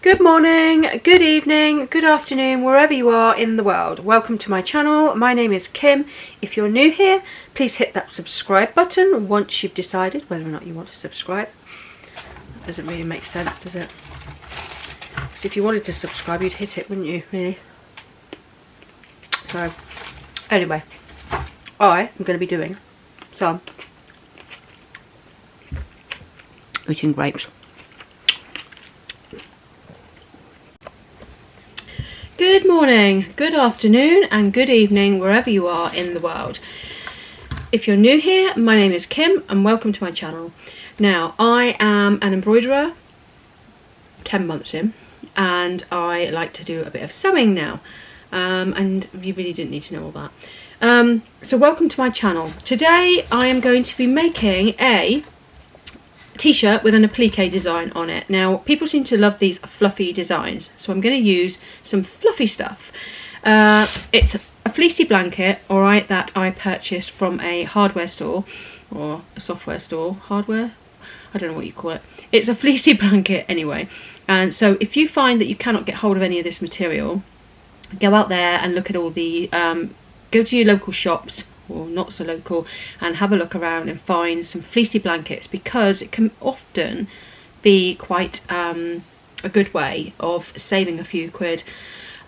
Good morning, good evening, good afternoon, wherever you are in the world. Welcome to my channel. My name is Kim. If you're new here, please hit that subscribe button once you've decided whether or not you want to subscribe. That doesn't really make sense, does it? Because if you wanted to subscribe, you'd hit it, wouldn't you, really? So, anyway, I am going to be doing some eating grapes. Good morning, good afternoon and good evening wherever you are in the world. If you're new here, my name is Kim and welcome to my channel. Now, I am an embroiderer, 10 months in, and I like to do a bit of sewing now. And you really didn't need to know all that. So welcome to my channel. Today I am going to be making a t-shirt with an applique design on it. Now, people seem to love these fluffy designs, so I'm going to use some fluffy stuff. It's a fleecy blanket, alright, that I purchased from a hardware store, or a software store, hardware? I don't know what you call it. It's a fleecy blanket anyway. And so if you find that you cannot get hold of any of this material, go out there and look at all the, go to your local shops, or not so local, and have a look around and find some fleecy blankets, because it can often be quite a good way of saving a few quid,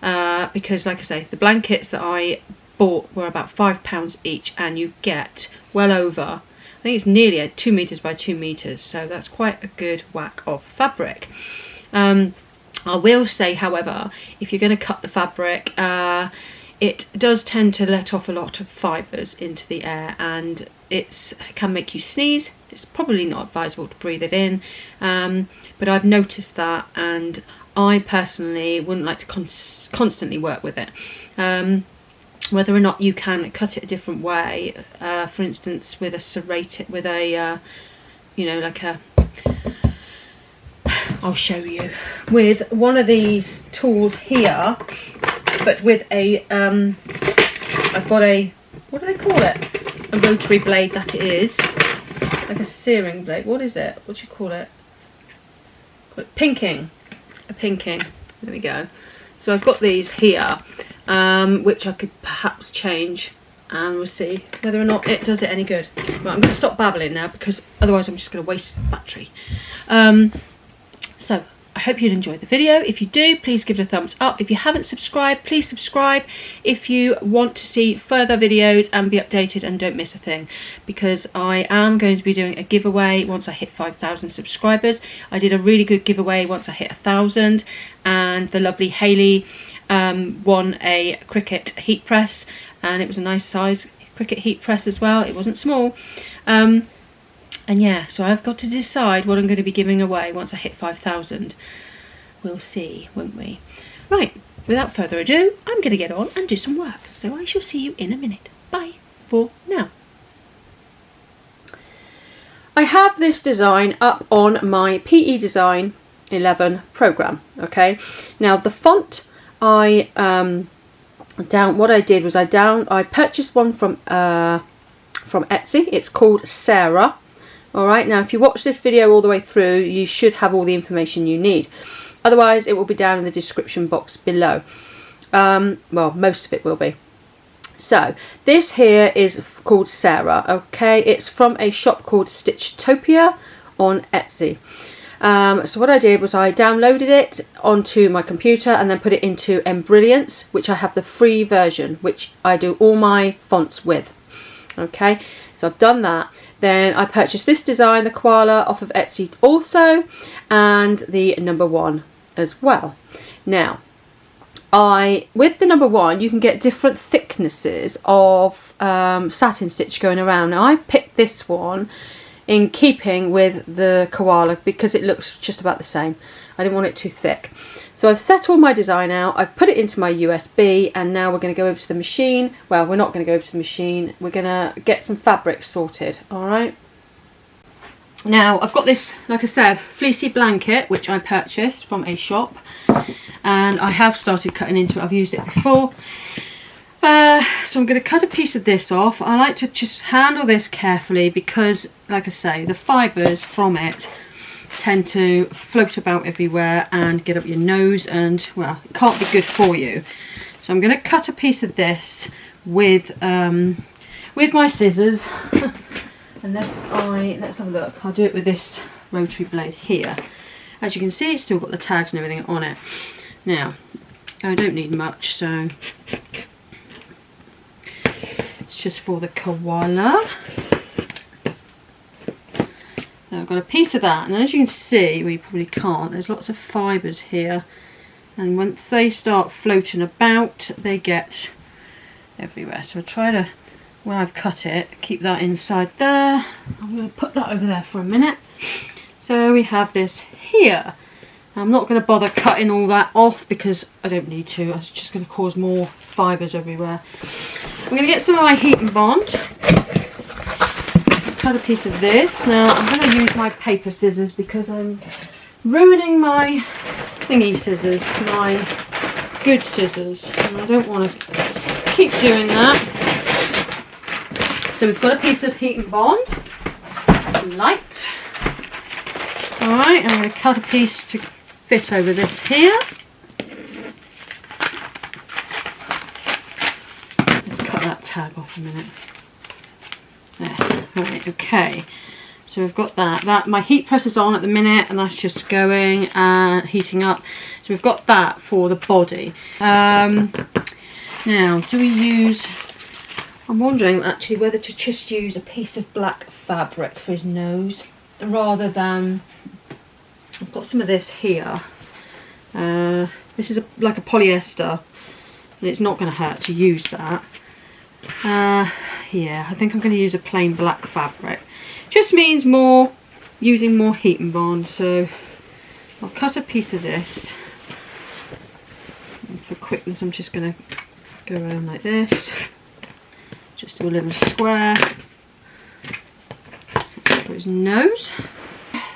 because like I say, the blankets that I bought were about £5 each, and you get well over, I think it's nearly 2 meters by 2 meters, so that's quite a good whack of fabric. I will say, however, if you're going to cut the fabric, it does tend to let off a lot of fibres into the air, and it can make you sneeze. It's probably not advisable to breathe it in, but I've noticed that, and I personally wouldn't like to constantly work with it. Whether or not you can cut it a different way, for instance with a serrated, with a, you know, like a, I'll show you, with one of these tools here, but with a, I've got a, what do they call it? A rotary blade that it is, like a searing blade. What is it? What do you call it? Pinking. A pinking. There we go. So I've got these here, which I could perhaps change, and we'll see whether or not it does it any good. Right, I'm going to stop babbling now, because otherwise I'm just going to waste battery. So I hope you'd enjoy the video. If you do, please give it a thumbs up. If you haven't subscribed, please subscribe if you want to see further videos and be updated and don't miss a thing, because I am going to be doing a giveaway once I hit 5,000 subscribers. I did a really good giveaway once I hit 1,000, and the lovely Hayley won a Cricut heat press, and it was a nice size Cricut heat press as well. It wasn't small. And yeah, so I've got to decide what I'm going to be giving away once I hit 5,000. We'll see, won't we? Right, without further ado, I'm going to get on and do some work. So I shall see you in a minute. Bye for now. I have this design up on my PE Design 11 program, okay? Now the font, what I did was I purchased one from Etsy. It's called Sarah. Alright, now if you watch this video all the way through, you should have all the information you need. Otherwise, it will be down in the description box below. Well, most of it will be. So, this here is called Sarah, okay? It's from a shop called Stitchtopia on Etsy. So what I did was I downloaded it onto my computer and then put it into Embroidery, which I have the free version, which I do all my fonts with. Okay, so I've done that. Then I purchased this design, the koala, off of Etsy also, and the number 1 as well. Now, with the number 1, you can get different thicknesses of satin stitch going around. Now, I've picked this one in keeping with the koala because it looks just about the same. I didn't want it too thick. So I've set all my design out, I've put it into my USB, and now we're going to go over to the machine. Well, we're not going to go over to the machine, we're going to get some fabric sorted, alright? Now, I've got this, like I said, fleecy blanket, which I purchased from a shop, and I have started cutting into it. I've used it before. So I'm going to cut a piece of this off. I like to just handle this carefully because, like I say, the fibres from it tend to float about everywhere and get up your nose, and well, it can't be good for you. So I'm going to cut a piece of this with my scissors. And let's have a look. I'll do it with this rotary blade here. As you can see, it's still got the tags and everything on it. Now, I don't need much, so it's just for the koala. So I've got a piece of that, and as you can see, well, you probably can't, there's lots of fibres here, and once they start floating about, they get everywhere. So I'll try to, where I've cut it, keep that inside there. I'm going to put that over there for a minute. So we have this here. I'm not going to bother cutting all that off because I don't need to. It's just going to cause more fibres everywhere. I'm going to get some of my heat and bond. Cut a piece of this. Now I'm going to use my paper scissors because I'm ruining my thingy scissors, my good scissors, and I don't want to keep doing that. So we've got a piece of heat and bond, light. Alright, and I'm going to cut a piece to fit over this here. Let's cut that tag off a minute. There, right, okay. So we've got that. My heat press is on at the minute, and that's just going and heating up. So we've got that for the body. Now, do we use... I'm wondering actually whether to just use a piece of black fabric for his nose rather than... I've got some of this here. This is like a polyester, and it's not going to hurt to use that. Yeah, I think I'm going to use a plain black fabric. Just means using more heat and bond. So I'll cut a piece of this. And for quickness, I'm just going to go around like this. Just do a little square for his nose.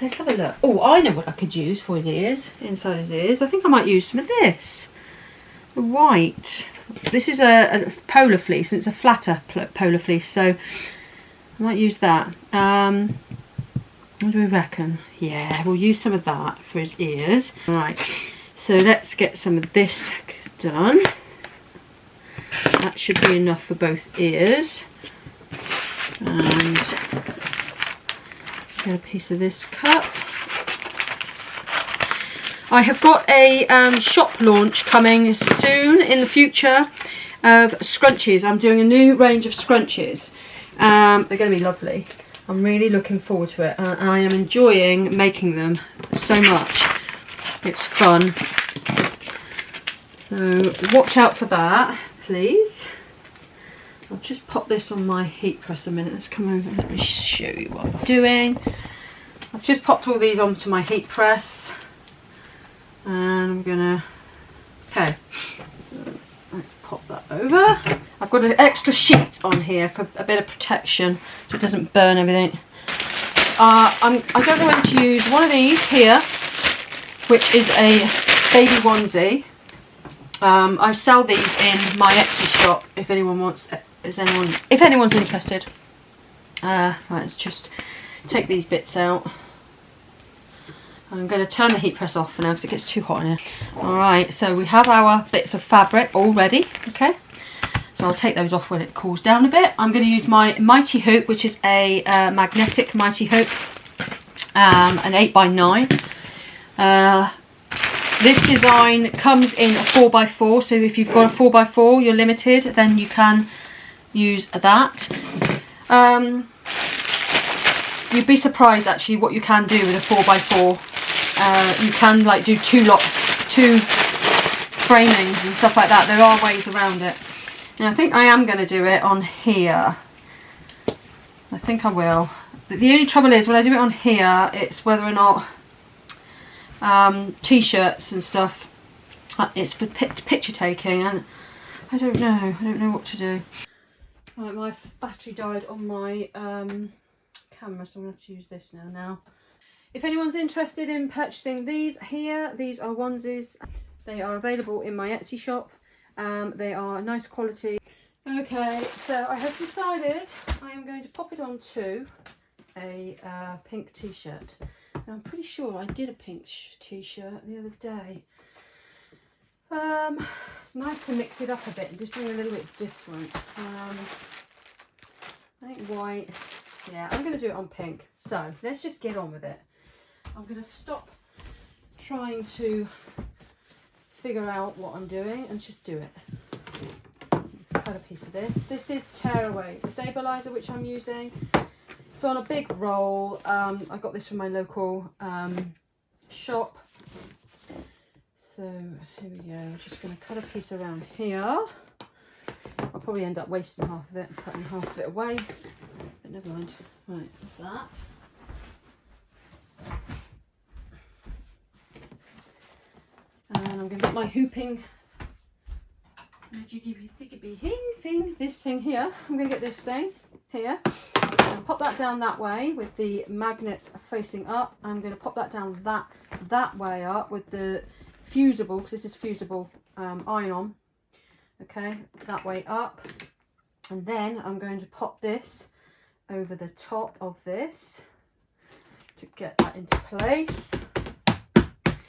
Let's have a look. Oh, I know what I could use for his ears, inside his ears. I think I might use some of this. The white. This is a polar fleece, and it's a flatter polar fleece, so I might use that. What do we reckon? Yeah, we'll use some of that for his ears. Right, so let's get some of this done. That should be enough for both ears. And get a piece of this cut. I have got a shop launch coming soon in the future of scrunchies. I'm doing a new range of scrunchies. They're going to be lovely. I'm really looking forward to it, and I am enjoying making them so much. It's fun. So watch out for that, please. I'll just pop this on my heat press a minute. Let's come over and let me show you what I'm doing. I've just popped all these onto my heat press, and I'm gonna, okay, so let's pop that over. I've got an extra sheet on here for a bit of protection so it doesn't burn everything. I don't know whether to use one of these here, which is a baby onesie. I sell these in my Etsy shop if anyone wants, if anyone's interested. Right, let's just take these bits out. I'm going to turn the heat press off for now because it gets too hot in here. Alright, so we have our bits of fabric all ready, okay? So I'll take those off when it cools down a bit. I'm going to use my Mighty Hoop, which is a magnetic Mighty Hoop, an 8x9. This design comes in a 4x4, so if you've got a 4x4, you're limited, then you can use that. You'd be surprised actually what you can do with a 4x4. You can like do two framings and stuff like that. There are ways around it. Now I think I am going to do it on here. I think I will. But the only trouble is when I do it on here, it's whether or not t-shirts and stuff, it's for picture taking, and I don't know what to do. Right, my battery died on my camera, so I'm going to have to use this now. If anyone's interested in purchasing these here, these are onesies. They are available in my Etsy shop. They are nice quality. Okay, so I have decided I am going to pop it onto a pink t-shirt. Now, I'm pretty sure I did a pink t-shirt the other day. It's nice to mix it up a bit and do something a little bit different. I think white. Yeah, I'm going to do it on pink. So let's just get on with it. I'm going to stop trying to figure out what I'm doing and just do it. Let's cut a piece of this. This is Tearaway Stabilizer, which I'm using. So on a big roll, I got this from my local shop. So here we go. I'm just going to cut a piece around here. I'll probably end up wasting half of it and cutting half of it away, but never mind. Right, that's that. And I'm going to get my hooping thing, this thing here. I'm going to get this thing here and pop that down that way with the magnet facing up. I'm going to pop that down that way up with the fusible, because this is fusible iron-on. Okay, that way up, and then I'm going to pop this over the top of this to get that into place.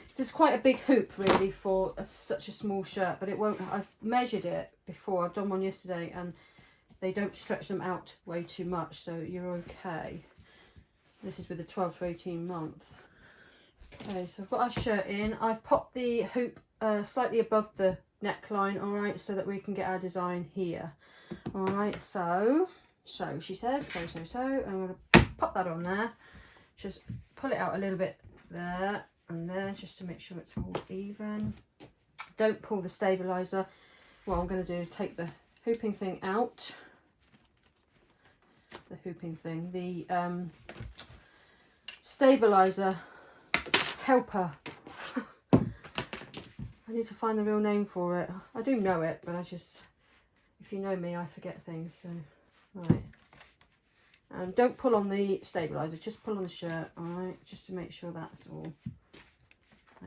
This is quite a big hoop really for such a small shirt, but it won't. I've measured it before. I've done one yesterday, and they don't stretch them out way too much, so you're okay. This is with a 12 to 18 month. Okay, so I've got our shirt in. I've popped the hoop slightly above the neckline, all right, so that we can get our design here. All right, so she says, so I'm going to pop that on there. Just pull it out a little bit there and there, just to make sure it's all even. Don't pull the stabilizer. What I'm going to do is take the hooping thing out. The hooping thing, the stabilizer helper. I need to find the real name for it. I do know it, but if you know me, I forget things. So, right. Don't pull on the stabilizer, just pull on the shirt, all right, just to make sure that's all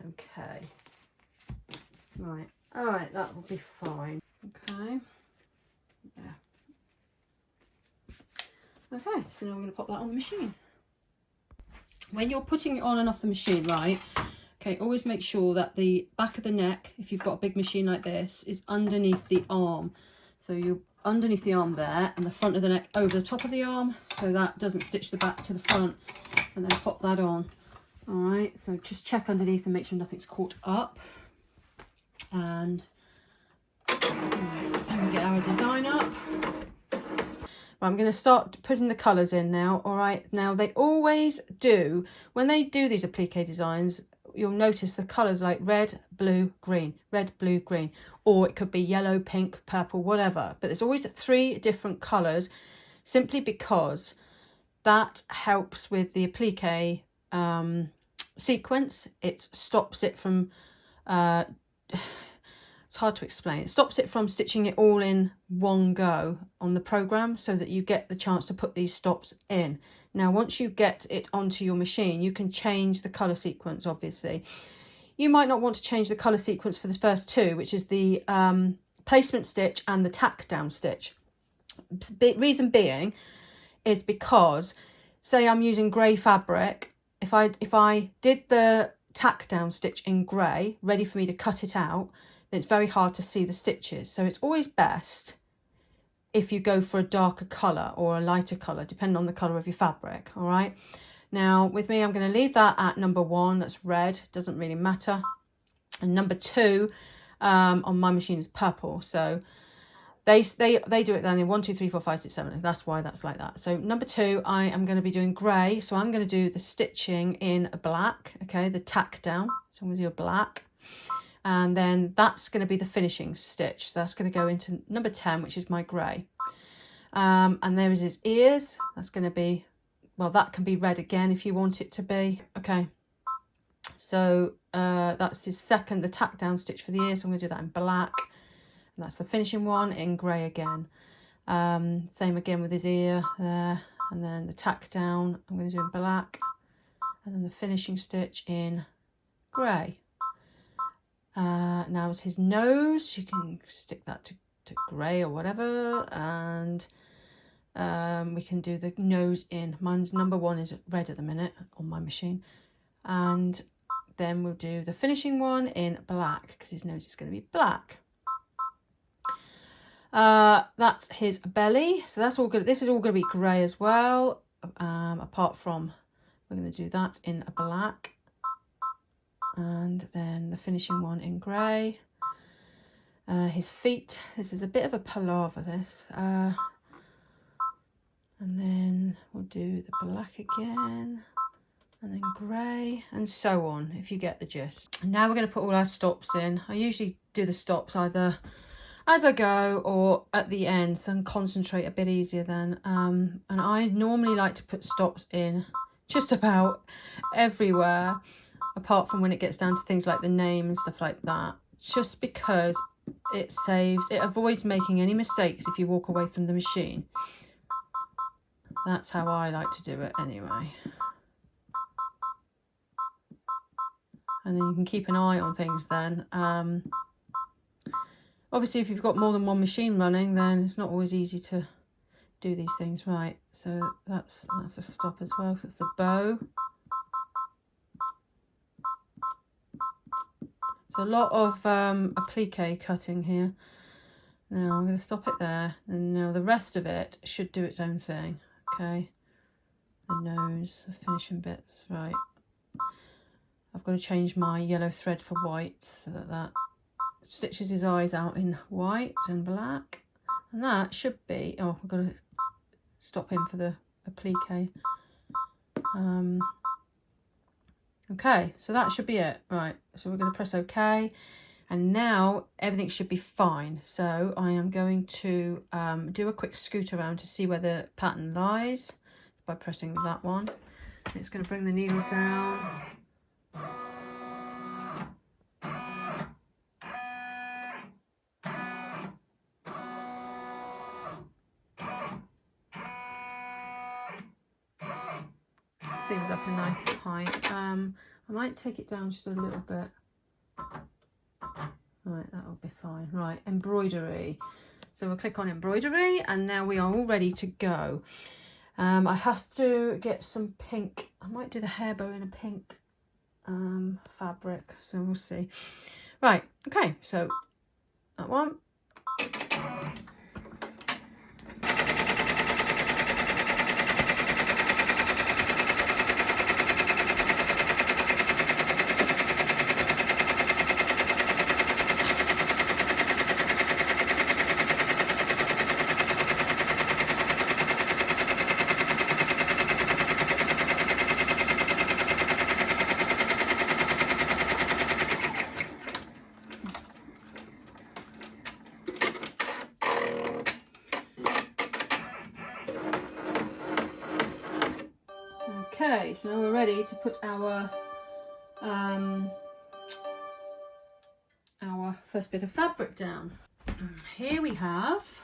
okay. Right, all right, that will be fine. Okay. Yeah. Okay, so now we're going to pop that on the machine. When you're putting it on and off the machine, right, okay, always make sure that the back of the neck, if you've got a big machine like this, is underneath the arm. So you're underneath the arm there, and the front of the neck over the top of the arm, so that doesn't stitch the back to the front, and then pop that on. All right, so just check underneath and make sure nothing's caught up. And we get our design up. I'm going to start putting the colours in now. All right, now they always do, when they do these applique designs, you'll notice the colours like red, blue, green, red, blue, green, or it could be yellow, pink, purple, whatever. But there's always 3 different colours, simply because that helps with the applique sequence. It stops it from it's hard to explain. It stops it from stitching it all in one go on the program, so that you get the chance to put these stops in. Now, once you get it onto your machine, you can change the colour sequence, obviously. You might not want to change the colour sequence for the first 2, which is the placement stitch and the tack down stitch. Reason being is because, say I'm using grey fabric, if I did the tack down stitch in grey, ready for me to cut it out, it's very hard to see the stitches. So it's always best if you go for a darker colour or a lighter colour, depending on the colour of your fabric. All right, now with me, I'm going to leave that at number 1. That's red, doesn't really matter. And number 2 on my machine is purple. So they do it then in 1, 2, 3, 4, 5, 6, 7. That's why that's like that. So number 2, I am going to be doing grey. So I'm going to do the stitching in black. Okay, the tack down. So I'm going to do a black. And then that's going to be the finishing stitch. So that's going to go into number 10, which is my grey. And there is his ears. That's going to be, well, that can be red again if you want it to be. Okay, so that's his second, the tack down stitch for the ears. So I'm going to do that in black. And that's the finishing one in grey again. Same again with his ear there. And then the tack down, I'm going to do in black. And then the finishing stitch in grey. Now it's his nose. You can stick that to grey or whatever, and we can do the nose in. Mine's number 1 is red at the minute on my machine. and then we'll do the finishing one in black because his nose is going to be black. That's his belly, so that's all good. This is all going to be grey as well, apart from we're going to do that in a black, and then the finishing one in grey. His feet, this is a bit of a palaver, this, and then we'll do the black again, and then grey, and so on, if you get the gist. And now we're going to put all our stops in. I usually do the stops either as I go or at the end, so I can concentrate a bit easier then. And I normally like to put stops in just about everywhere, apart from when it gets down to things like the name and stuff like that, just because it avoids making any mistakes if you walk away from the machine. That's how I like to do it anyway. And then you can keep an eye on things then. Obviously, if you've got more than one machine running, then it's not always easy to do these things right. So that's a stop as well. So it's the bow. So a lot of applique cutting here. Now I'm going to stop it there, and now the rest of it should do its own thing. Okay, the nose, the finishing bits, right. I've got to change my yellow thread for white so that stitches his eyes out in white and black, and that should be, oh, we've got to stop him for the applique. Okay, so that should be it. Right, so we're going to press OK, and now everything should be fine. So I am going to do a quick scoot around to see where the pattern lies by pressing that one. And it's going to bring the needle down. Seems like a nice height. I might take it down just a little bit. Right, that'll be fine. Right, embroidery. So we'll click on embroidery, and now we are all ready to go. I have to get some pink. I might do the hair bow in a pink fabric, so we'll see. Right, okay, so that one. Okay, so now we're ready to put our first bit of fabric down. Here we have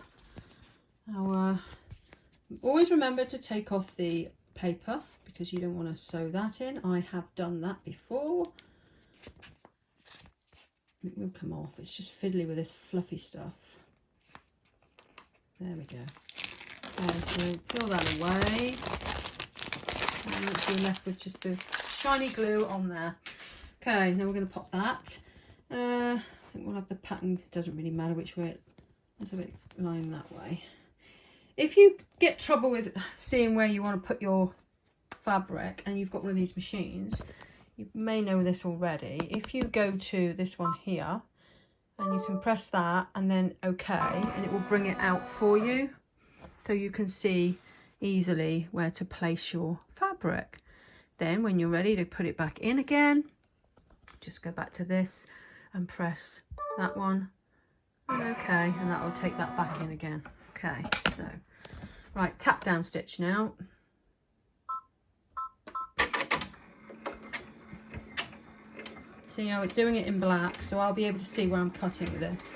our, always remember to take off the paper because you don't want to sew that in. I have done that before. It will come off, it's just fiddly with this fluffy stuff. There we go. Okay, so peel that away. And you're left with just the shiny glue on there. Okay, now we're going to pop that. I think we'll have the pattern, it doesn't really matter which way let's have it lying that way. If you get trouble with seeing where you want to put your fabric and you've got one of these machines, you may know this already. If you go to this one here and you can press that and then OK, and it will bring it out for you so you can see easily where to place your fabric. Then when you're ready to put it back in again, just go back to this and press that one and OK, and that will take that back in again. Okay, so right, tap down stitch now. See how it's doing it in black, so I'll be able to see where I'm cutting with this.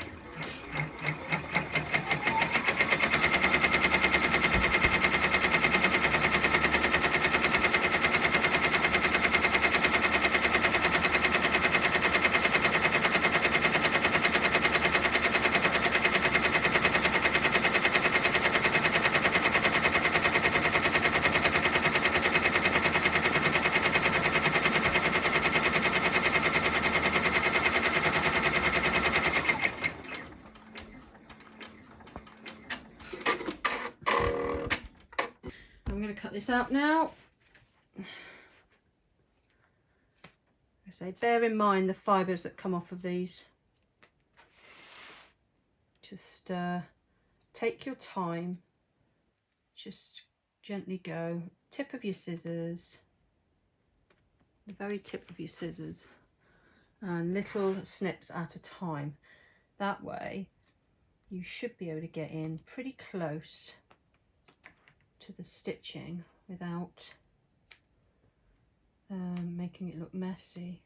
this out now. So bear in mind the fibres that come off of these. Just take your time, just gently go, tip of your scissors, the very tip of your scissors, and little snips at a time. That way you should be able to get in pretty close to the stitching without making it look messy.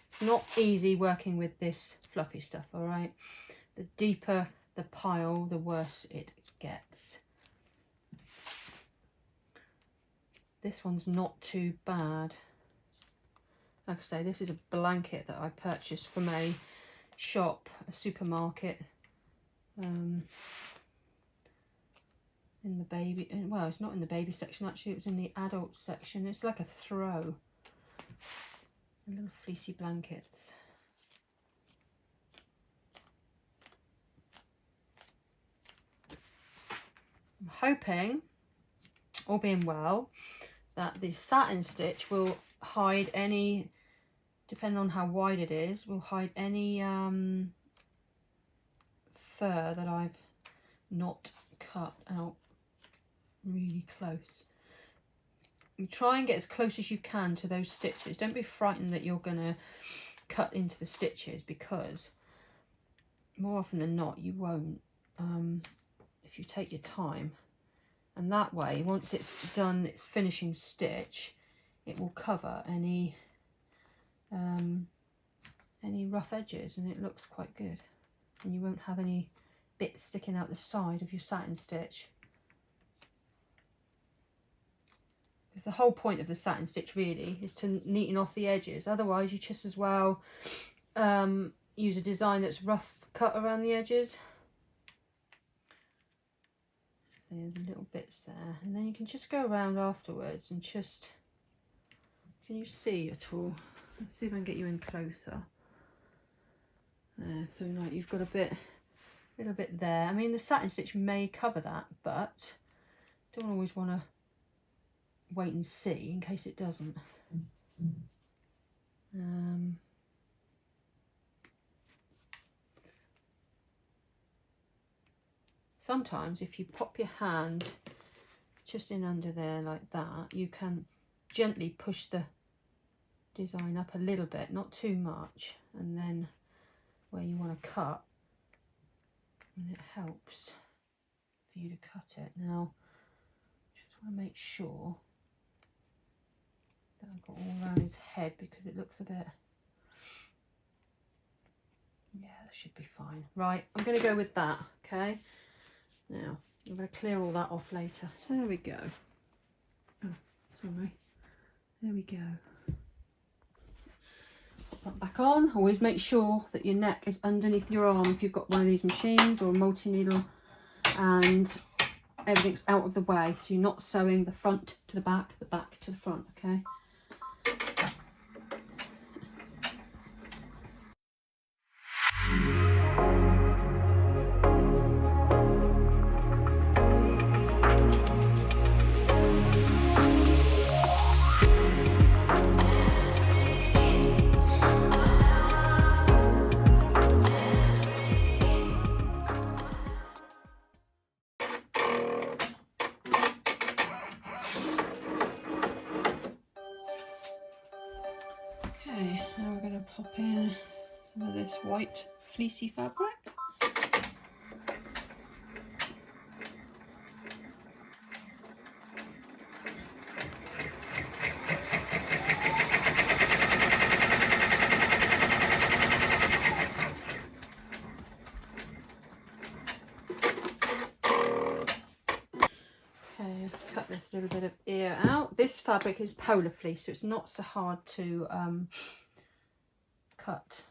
It's not easy working with this fluffy stuff, all right? The deeper the pile, the worse it gets. This one's not too bad. Like I say, this is a blanket that I purchased from a shop, a supermarket, in the baby, well, it's not in the baby section actually, it was in the adult section. It's like a throw, little fleecy blankets. I'm hoping, all being well, that the satin stitch will hide any, depending on how wide it is, will hide any fur that I've not cut out really close. You try and get as close as you can to those stitches. Don't be frightened that you're going to cut into the stitches, because more often than not you won't, if you take your time. And that way, once it's done its finishing stitch, it will cover any rough edges, and it looks quite good, and you won't have any bits sticking out the side of your satin stitch. Because the whole point of the satin stitch really is to neaten off the edges. Otherwise you just as well use a design that's rough cut around the edges. So there's little bits there, and then you can just go around afterwards and just, can you see at all? Let's see if I can get you in closer. There, so like you've got a little bit there. I mean, the satin stitch may cover that, but don't always want to wait and see in case it doesn't. Sometimes if you pop your hand just in under there like that, you can gently push the design up a little bit, not too much, and then where you want to cut, and it helps for you to cut it. Now just want to make sure that I've got all around his head, because it looks a bit, yeah, that should be fine. Right, I'm going to go with that, okay? Now I'm going to clear all that off later. So there we go. Oh, sorry. There we go. Put that back on. Always make sure that your neck is underneath your arm if you've got one of these machines or a multi-needle, and everything's out of the way, so you're not sewing the front to the back to the front, okay? Okay, now we're going to pop in some of this white fleecy fabric. Okay, let's cut this little bit of ear out. This fabric is polar fleece, so it's not so hard to cut.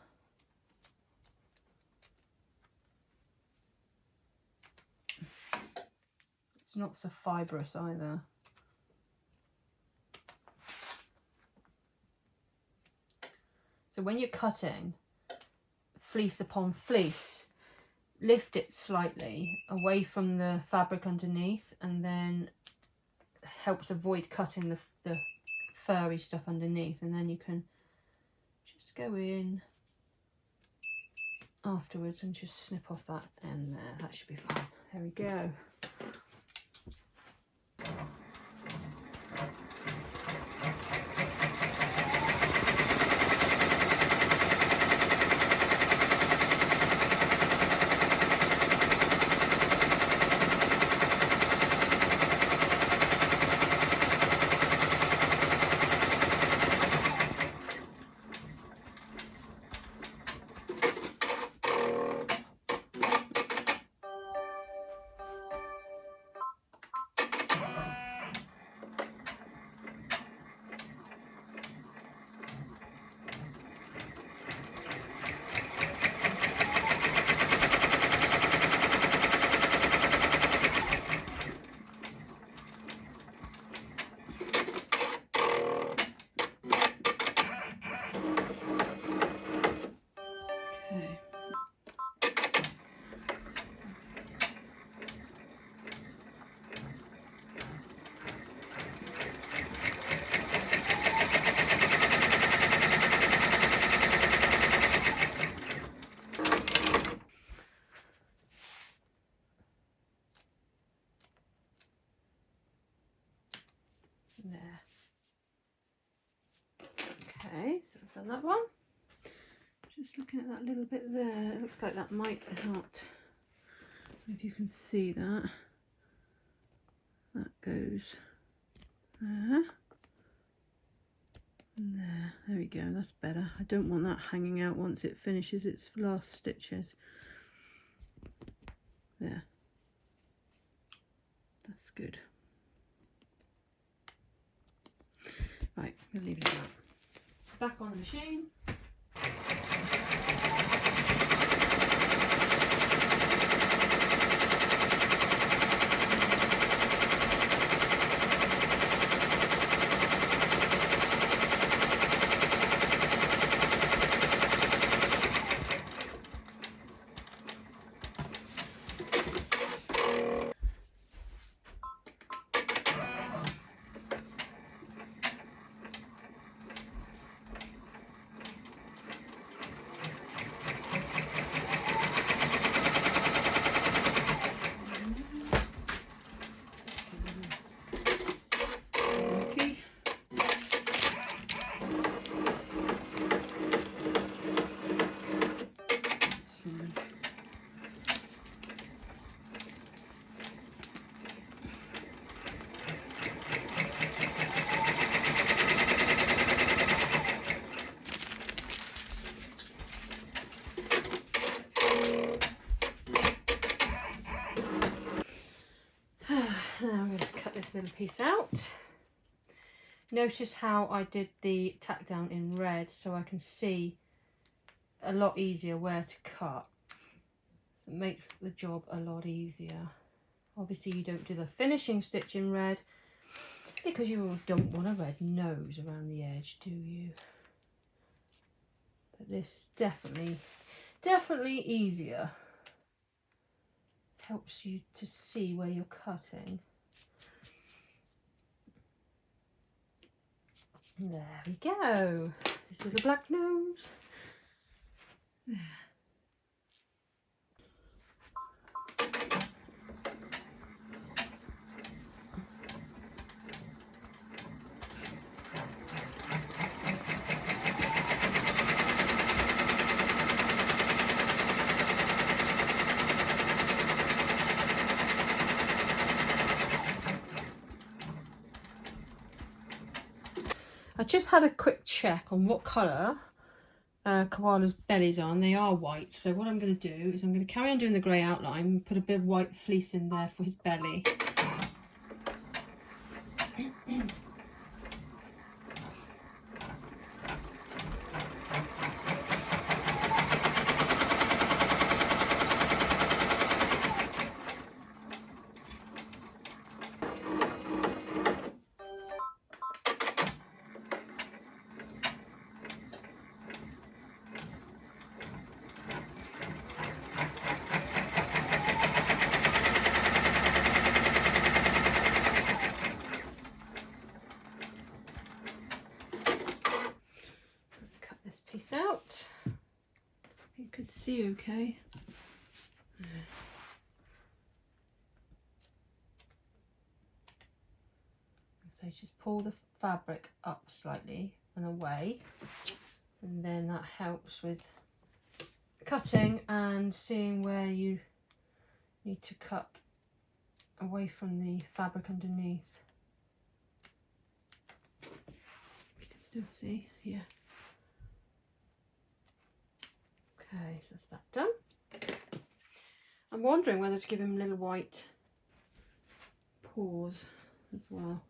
It's not so fibrous either. So when you're cutting fleece upon fleece, lift it slightly away from the fabric underneath, and then helps avoid cutting the furry stuff underneath, and then you can just go in afterwards and just snip off that end there. That should be fine. There we go. There. Okay, so I've done that one. Just looking at that little bit there, it looks like that might not, if you can see that, that goes there and there. There we go, that's better. I don't want that hanging out once it finishes its last stitches. There, that's good. Right, I'm going to leave it at that. Back on the machine. Now I'm going to cut this little piece out. Notice how I did the tack down in red so I can see a lot easier where to cut. So it makes the job a lot easier. Obviously you don't do the finishing stitch in red because you don't want a red nose around the edge, do you? But this definitely easier. Helps you to see where you're cutting. There we go. This little black nose. There. I just had a quick check on what colour koala's bellies are, and they are white. So what I'm going to do is I'm going to carry on doing the grey outline and put a bit of white fleece in there for his belly. this out. You could see okay. So just pull the fabric up slightly and away, and then that helps with cutting and seeing where you need to cut away from the fabric underneath. You can still see, yeah. Okay, so that's that done. I'm wondering whether to give him little white paws as well.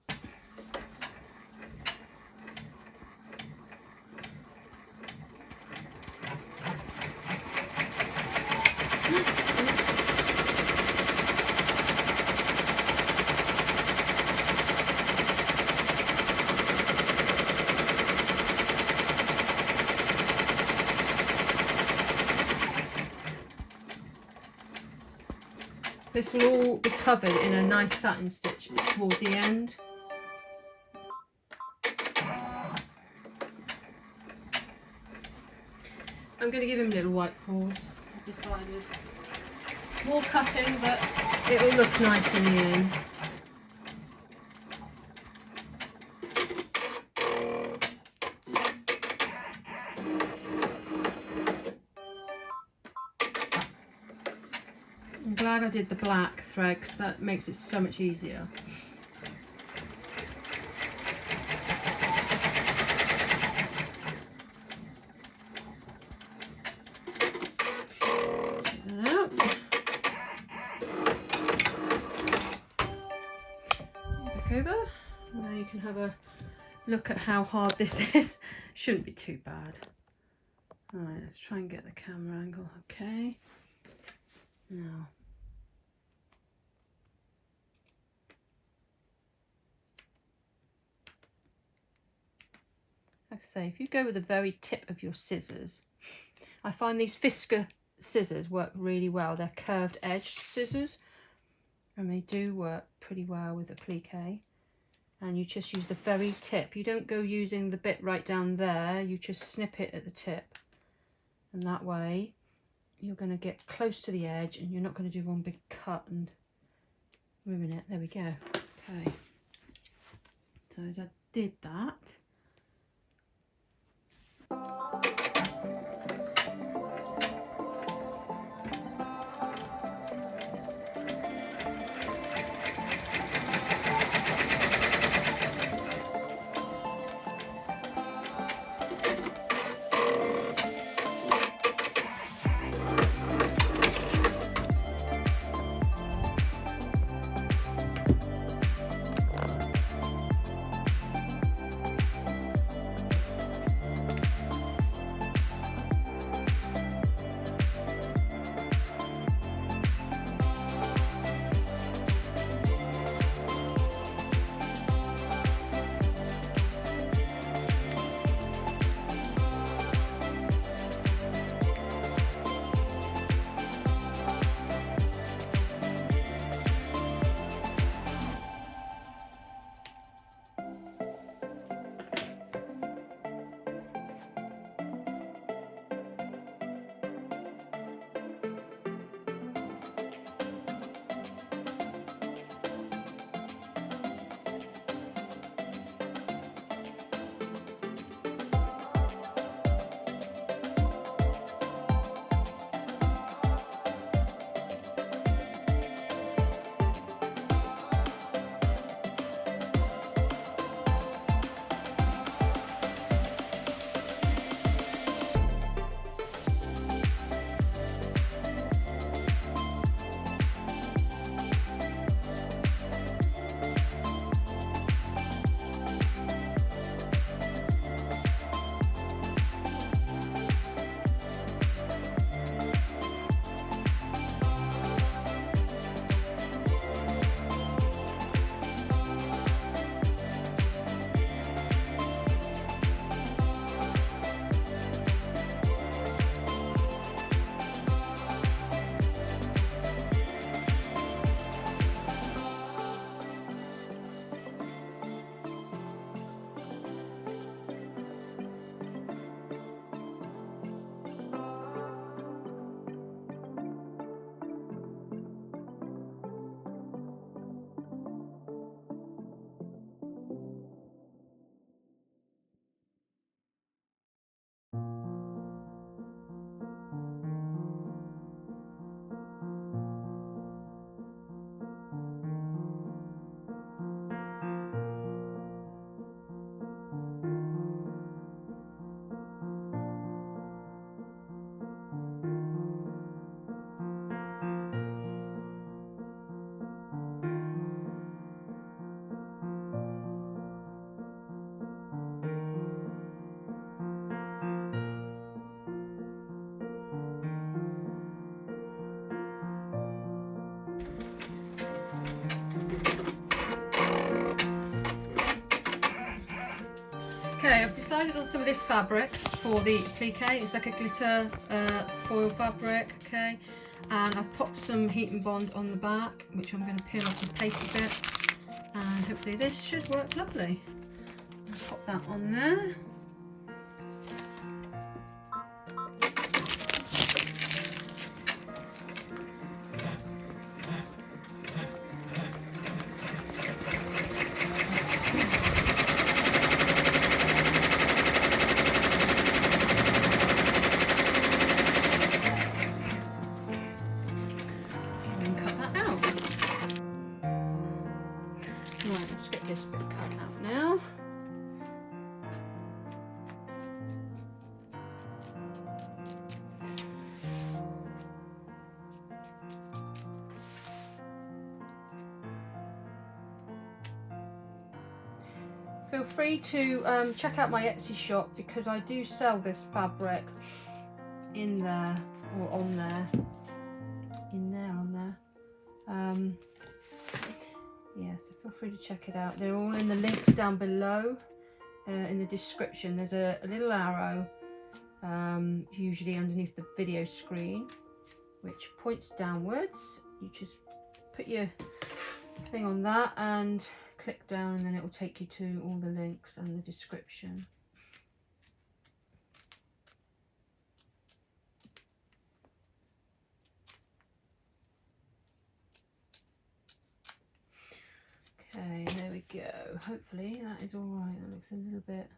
This will all be covered in a nice satin stitch towards the end. I'm going to give him little white paws. I've decided. More cutting, but it will look nice in the end. I'm glad I did the black thread because that makes it so much easier. Take that out. Back over. Now you can have a look at how hard this is. Shouldn't be too bad. Alright, let's try and get the camera angle. Okay. Now. Like I say, if you go with the very tip of your scissors, I find these Fisker scissors work really well. They're curved edged scissors and they do work pretty well with applique. And you just use the very tip. You don't go using the bit right down there, you just snip it at the tip. And that way you're going to get close to the edge and you're not going to do one big cut and ruin it. There we go. Okay. So I did that. Okay, I've decided on some of this fabric for the applique. It's like a glitter foil fabric, okay? And I've popped some heat and bond on the back, which I'm going to peel off the paper bit. And hopefully this should work lovely. I'll pop that on there. Right, let's get this bit cut out now. Feel free to check out my Etsy shop because I do sell this fabric in there, or on there. Yeah, so feel free to check it out. They're all in the links down below in the description. There's a little arrow usually underneath the video screen which points downwards. You just put your thing on that and click down, and then it will take you to all the links and the description. Okay, there we go. Hopefully that is all right. That looks a little bit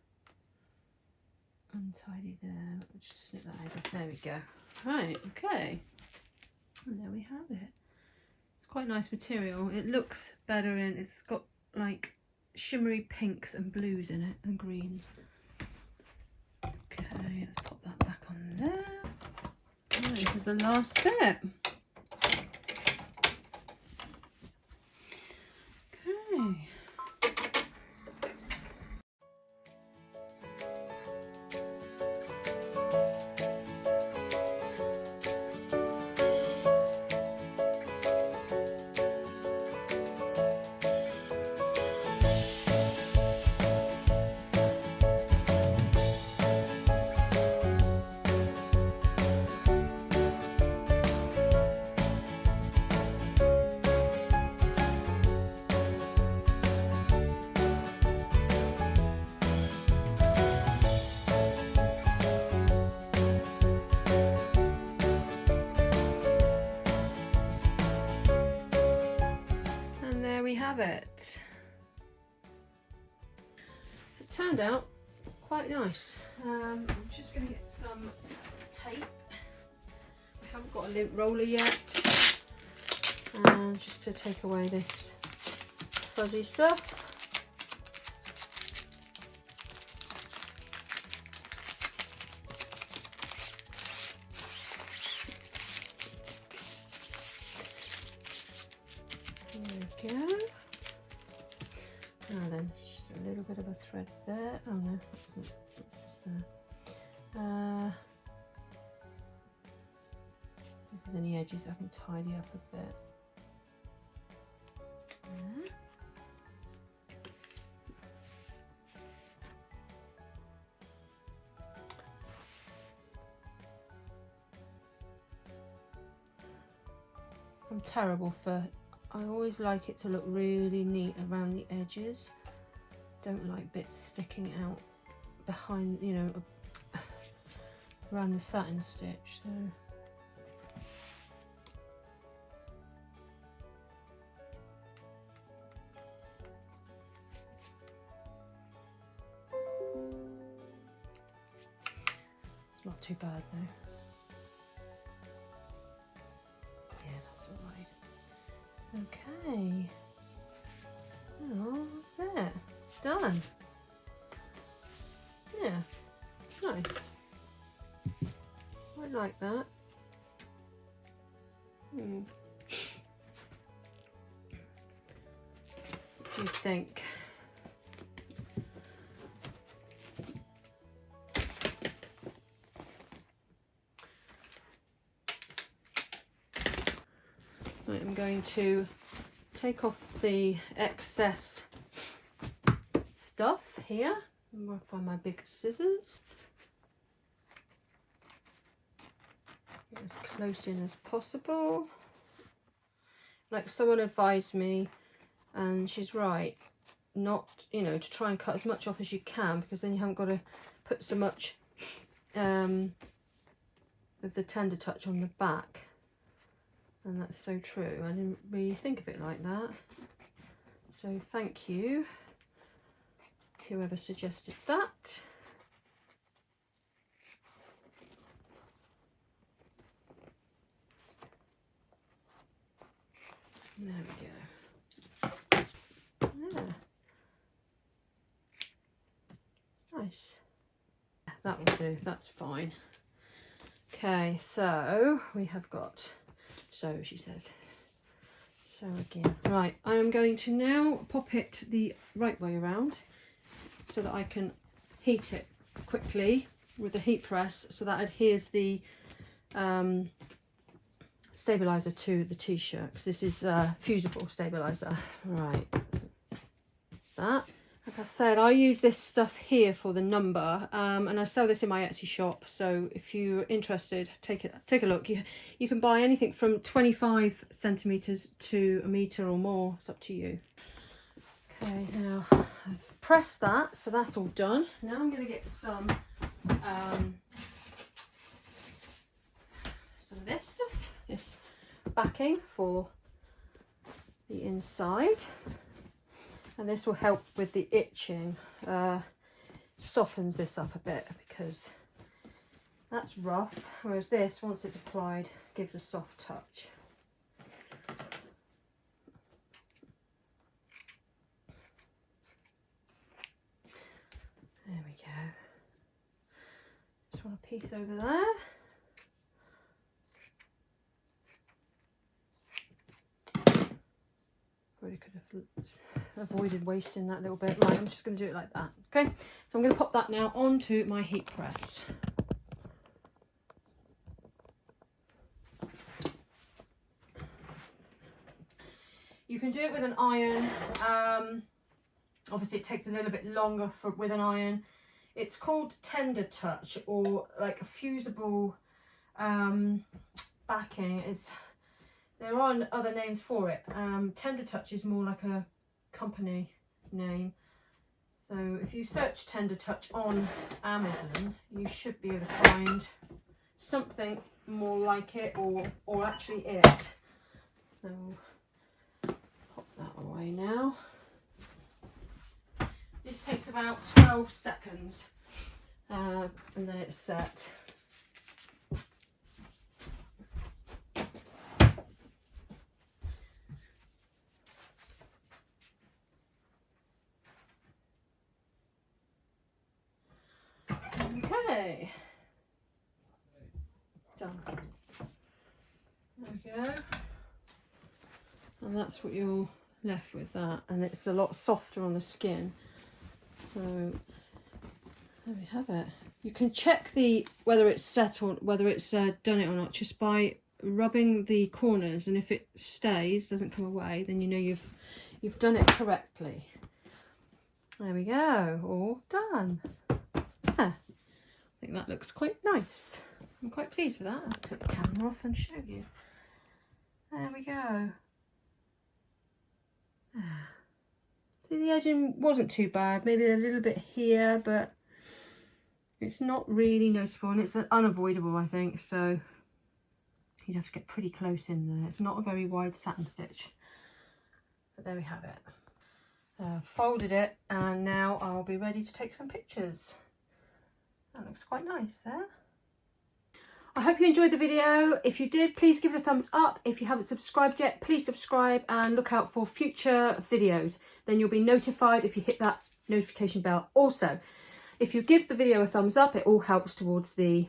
untidy there. I'll just snip that over. There we go. Right, okay. And there we have it. It's quite nice material. It looks better in, it's got like shimmery pinks and blues in it and greens. Okay, let's pop that back on there. Right, this is the last bit. Okay. Have it. It turned out quite nice. I'm just going to get some tape. I haven't got a lint roller yet, just to take away this fuzzy stuff. There we go. Now then, just a little bit of a thread there. Oh no, that wasn't. It's just there. See if there's any edges I can tidy up a bit. There. I'm terrible for. I always like it to look really neat around the edges. Don't like bits sticking out behind, you know, around the satin stitch. So it's not too bad though. Yeah, that's all right. Okay, well, that's it. It's done. Yeah, it's nice. I like that. What do you think? Right, I'm going to take off the excess stuff here. I'll find my big scissors. Get as close in as possible. Like someone advised me, and she's right, not, you know, to try and cut as much off as you can, because then you haven't got to put so much of the tender touch on the back. And that's so true. I didn't really think of it like that. So thank you, whoever suggested that. There we go. Yeah. Nice. That will do, that's fine. Okay, so we have got, so she says, so again. Right, I am going to now pop it the right way around so that I can heat it quickly with the heat press so that adheres the stabilizer to the t-shirt, because this is fusible stabilizer. Right, so that. Like I said, I use this stuff here for the number, and I sell this in my Etsy shop. So if you're interested, take a look. You can buy anything from 25 centimeters to a meter or more. It's up to you. Okay, now I've pressed that, so that's all done. Now I'm going to get some of this stuff, this backing for the inside. And this will help with the itching, softens this up a bit because that's rough, whereas this, once it's applied, gives a soft touch. There we go. Just want a piece over there. Probably could have avoided wasting that little bit. Right, I'm just going to do it like that. Okay, so I'm going to pop that now onto my heat press. You can do it with an iron. Obviously it takes a little bit longer with an iron. It's called tender touch, or like a fusible backing. There are other names for it. Tender touch is more like a company name. So if you search tender touch on Amazon, you should be able to find something more like it, or actually it. So we'll pop that away now. This takes about 12 seconds and then it's set. Okay, done. There we go. And that's what you're left with, that, and it's a lot softer on the skin. So there we have it. You can check whether it's set or whether it's done it or not just by rubbing the corners, and if it stays, doesn't come away, then you know you've done it correctly. There we go, all done. Yeah, I think that looks quite nice. I'm quite pleased with that. I'll take the camera off and show you. There we go. See, the edging wasn't too bad, maybe a little bit here, but it's not really noticeable, and it's unavoidable, I think, so you'd have to get pretty close in there. It's not a very wide satin stitch, but there we have it. Folded it, and now I'll be ready to take some pictures. That looks quite nice there. I hope you enjoyed the video. If you did, please give it a thumbs up. If you haven't subscribed yet, please subscribe and look out for future videos. Then you'll be notified if you hit that notification bell. Also, if you give the video a thumbs up, it all helps towards the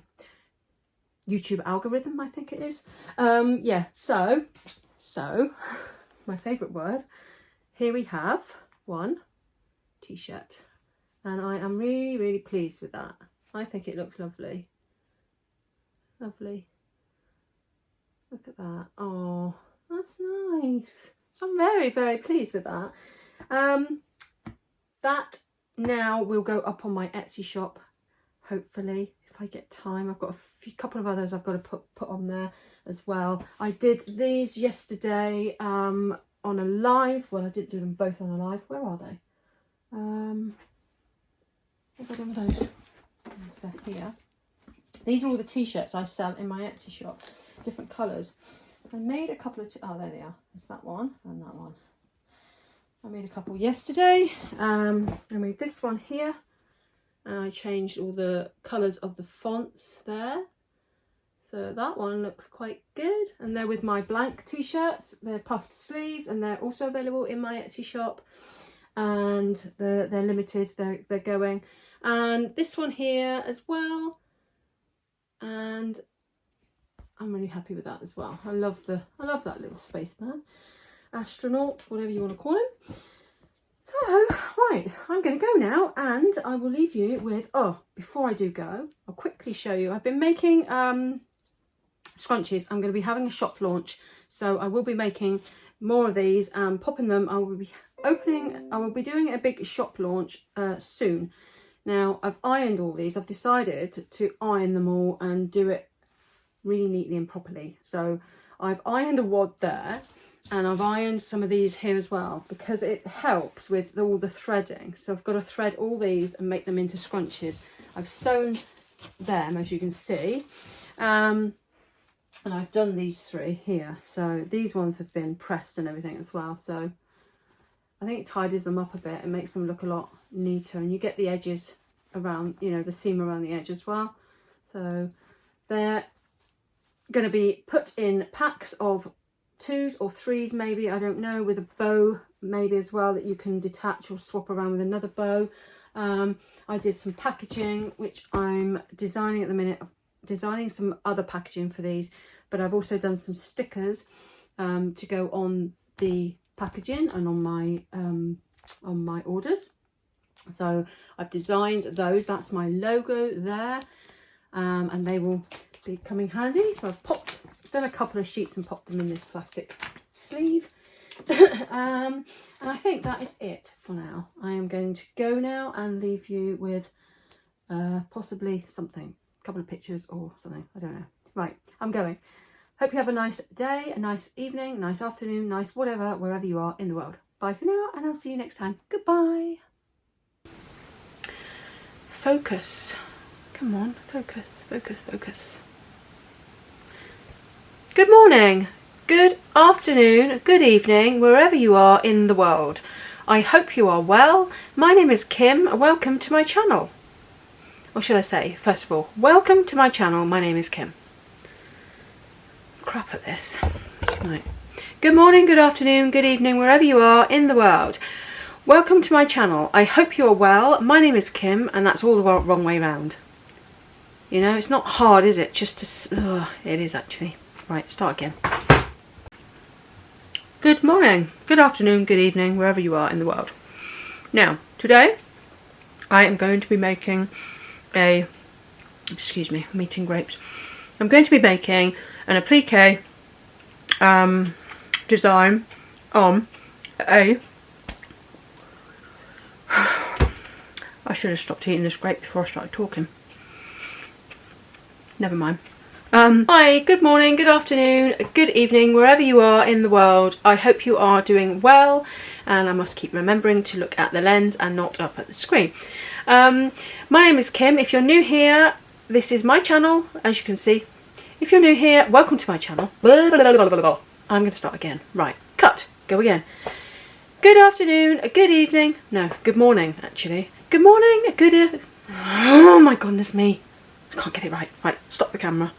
YouTube algorithm, I think it is. Yeah, so my favourite word. Here we have one t-shirt, and I am really, really pleased with that. I think it looks lovely. Lovely. Look at that. Oh, that's nice. So I'm very, very pleased with that. That now we'll go up on my Etsy shop, hopefully, if I get time. I've got a couple of others I've got to put on there as well. I did these yesterday on a live. Well, I didn't do them both on a live. Where are they? What have I done with those? So here. These are all the t-shirts I sell in my Etsy shop, different colours. I made a couple of, oh, there they are. There's that one and that one. I made a couple yesterday. I made this one here, and I changed all the colours of the fonts there. So that one looks quite good. And they're with my blank t-shirts. They're puffed sleeves, and they're also available in my Etsy shop. And they're limited. They're going. And this one here as well. And I'm really happy with that as well. I love that little spaceman, astronaut, whatever you want to call him. So, right, I'm going to go now, and I will leave you with, oh, before I do go, I'll quickly show you. I've been making scrunchies. I'm going to be having a shop launch, so I will be making more of these and popping them. I will be doing a big shop launch soon. Now, I've ironed all these. I've decided to iron them all and do it really neatly and properly. So I've ironed a wad there, and I've ironed some of these here as well, because it helps with all the threading. So I've got to thread all these and make them into scrunchies. I've sewn them, as you can see, and I've done these 3 here. So these ones have been pressed and everything as well. So I think it tidies them up a bit and makes them look a lot neater, and you get the edges around, you know, the seam around the edge as well. So they're going to be put in packs of 2s or 3s maybe, I don't know, with a bow maybe as well that you can detach or swap around with another bow. I did some packaging, which I'm designing at the minute. I'm designing some other packaging for these, but I've also done some stickers to go on the packaging and on my orders. So I've designed those. That's my logo there, and they will be coming handy. So I've done a couple of sheets and popped them in this plastic sleeve. And I think that is it for now. I am going to go now and leave you with possibly something, a couple of pictures or something, I don't know. Right, I'm going. Hope you have a nice day, a nice evening, nice afternoon, nice whatever, wherever you are in the world. Bye for now, and I'll see you next time. Goodbye. Focus. Come on, focus, focus, focus. Good morning, good afternoon, good evening, wherever you are in the world. I hope you are well. My name is Kim. Welcome to my channel. Or should I say, first of all, welcome to my channel. My name is Kim. Crap at this. Right. Good morning, good afternoon, good evening, wherever you are in the world. Welcome to my channel. I hope you are well. My name is Kim, and that's all the wrong way round. You know, it's not hard, is it? Just to... it is actually. Right, start again. Good morning, good afternoon, good evening, wherever you are in the world. Now, today, I am going to be making a... Excuse me, I'm eating grapes. I'm going to be making an applique design on a... I should have stopped eating this grape before I started talking. Never mind. Hi, good morning, good afternoon, good evening, wherever you are in the world. I hope you are doing well, and I must keep remembering to look at the lens and not up at the screen. My name is Kim. If you're new here, this is my channel, as you can see. If you're new here, welcome to my channel. I'm going to start again. Right, cut, go again. Good afternoon, good evening, no, good morning actually. Good morning, good... Oh my goodness me. I can't get it right. Right, stop the camera.